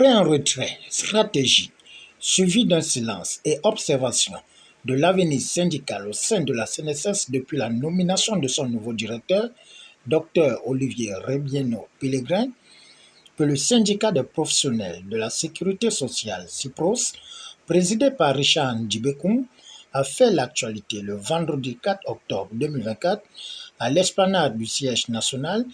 Après un retrait stratégique suivi d'un silence et observation de l'avenir syndical au sein de la CNSS depuis la nomination de son nouveau directeur, Dr Olivier Rebieno-Pellegrin, que le syndicat des professionnels de la sécurité sociale (CIPROS), présidé par Richard Ndjibekoum, a fait l'actualité le vendredi 4 octobre 2024 à l'esplanade du siège national,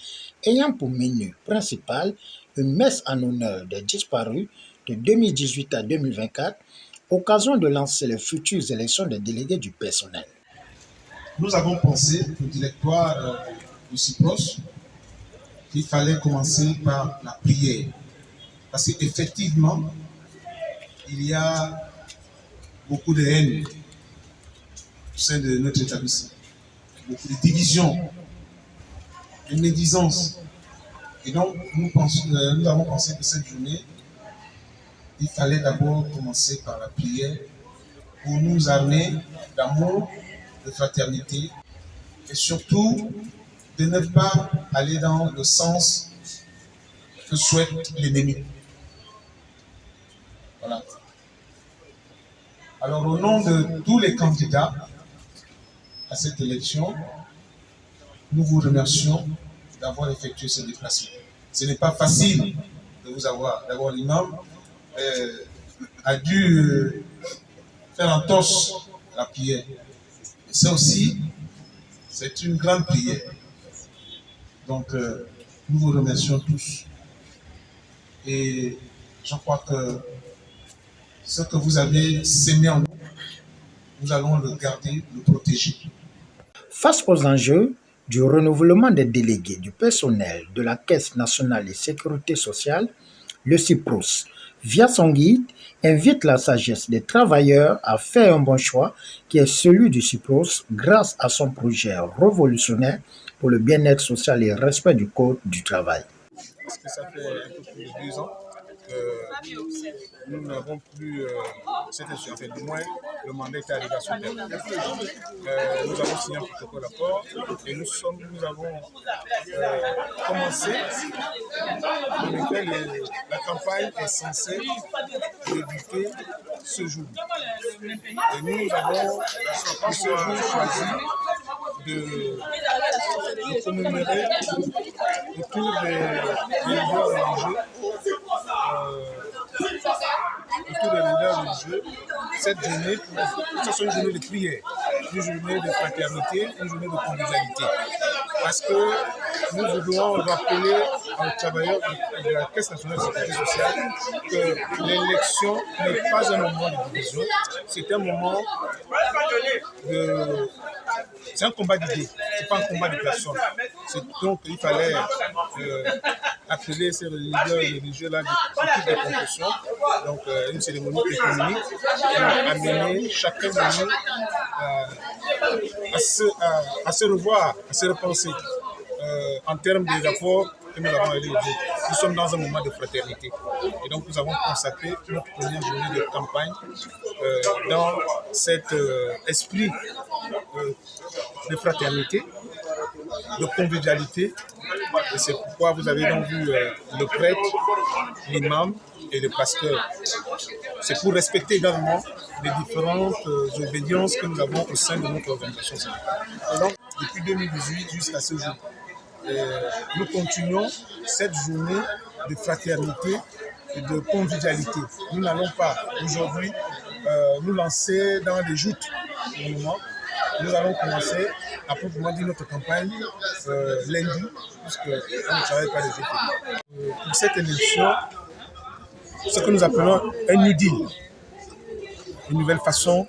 ayant pour menu principal une messe en honneur des disparus de 2018 à 2024, occasion de lancer les futures élections des délégués du personnel. Nous avons pensé au directoire du CIPROS qu'il fallait commencer par la prière. Parce qu'effectivement, il y a beaucoup de haine au sein de notre établissement, beaucoup de divisions, de médisance. Et donc, nous avons pensé que cette journée, il fallait d'abord commencer par la prière pour nous amener d'amour, de fraternité et surtout de ne pas aller dans le sens que souhaite l'ennemi. Voilà. Alors, au nom de tous les candidats à cette élection, nous vous remercions d'avoir effectué ce déplacement. Ce n'est pas facile de vous avoir. D'abord, l'imam a dû faire en torse la prière. Et ça aussi, c'est une grande prière. Donc, nous vous remercions tous. Et je crois que ce que vous avez sémé en nous, nous allons le garder, le protéger. Face aux enjeux du renouvellement des délégués du personnel de la Caisse nationale de sécurité sociale, le CIPROS, via son guide, invite la sagesse des travailleurs à faire un bon choix qui est celui du CIPROS grâce à son projet révolutionnaire pour le bien-être social et le respect du Code du travail. Parce que ça fait un peu plus de 2 ans que nous n'avons plus, c'était en fait du moins, le mandat était arrivé à son terme. Nous avons signé un protocole d'accord et nous avons commencé. En effet, la campagne est censée débuter ce jour. Et nous avons ce jour choisi de commémorer autour des leaders religieux cette journée, que ce soit une journée de prière, une journée de fraternité, une journée de convivialité. Parce que nous voulons rappeler aux travailleurs de la Caisse nationale de sécurité sociale que l'élection n'est pas un moment de division, c'est un moment de... C'est un combat d'idées, ce n'est pas un combat de personnes. Donc il fallait appeler ces leaders religieux-là de toutes les confessions, donc une cérémonie économique qui a amené chacun de nous à se revoir, à se repenser en termes de rapports que nous avons élevés. Nous sommes dans un moment de fraternité et donc nous avons consacré notre première journée de campagne dans cet esprit de fraternité, de convivialité. Et c'est pourquoi vous avez donc vu le prêtre, l'imam et le pasteur. C'est pour respecter également les différentes obédiences que nous avons au sein de notre organisation syndicale. Et donc, depuis 2018 jusqu'à ce jour, nous continuons cette journée de fraternité et de convivialité. Nous n'allons pas aujourd'hui nous lancer dans des joutes au moment. Nous allons commencer à proprement dire notre campagne lundi, puisqu'on ne travaille pas les jours. Pour cette élection, ce que nous appelons un New Deal, une nouvelle façon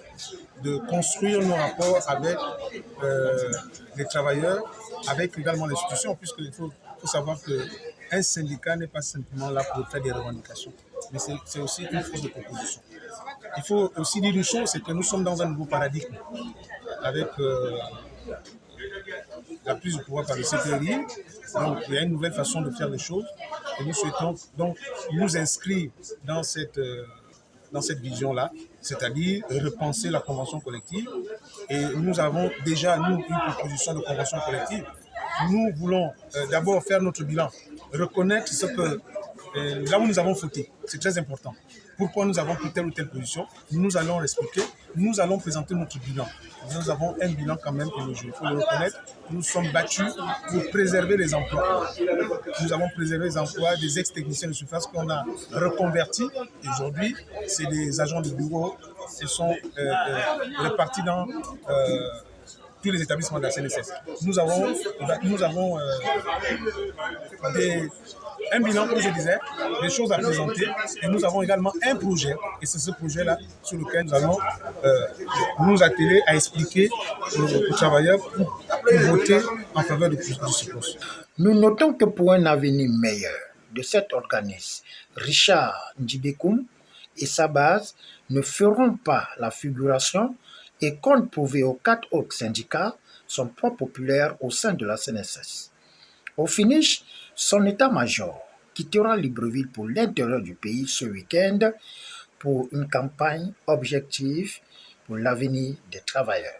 de construire nos rapports avec les travailleurs, avec également l'institution, puisqu'il faut savoir qu'un syndicat n'est pas simplement là pour faire des revendications, mais c'est aussi une force de proposition. Il faut aussi dire une chose, c'est que nous sommes dans un nouveau paradigme, avec la prise de pouvoir par le CPRI. Donc, il y a une nouvelle façon de faire les choses et nous souhaitons donc nous inscrire dans cette vision-là, c'est-à-dire repenser la convention collective. Et nous avons déjà, nous, une proposition de convention collective. Nous voulons d'abord faire notre bilan, reconnaître ce que là où nous avons fauté, c'est très important. Pourquoi nous avons pris telle ou telle position, nous allons l'expliquer, nous allons présenter notre bilan. Nous avons un bilan quand même que nous jouons. Il faut le reconnaître, nous sommes battus pour préserver les emplois. Nous avons préservé les emplois des ex-techniciens de surface qu'on a reconvertis. Aujourd'hui, c'est des agents de bureau qui sont répartis dans tous les établissements de la CNSS. Nous avons un bilan, comme je disais, des choses à présenter, et nous avons également un projet, et c'est ce projet-là sur lequel nous allons nous atteler à expliquer aux travailleurs pour voter en faveur du SUPROS. Nous notons que pour un avenir meilleur de cet organisme, Richard Ndjibekoum et sa base ne feront pas la figuration et comptent prouver aux 4 autres syndicats son poids populaire au sein de la CNSS. Au finish, son état-major quittera Libreville pour l'intérieur du pays ce week-end pour une campagne objective pour l'avenir des travailleurs.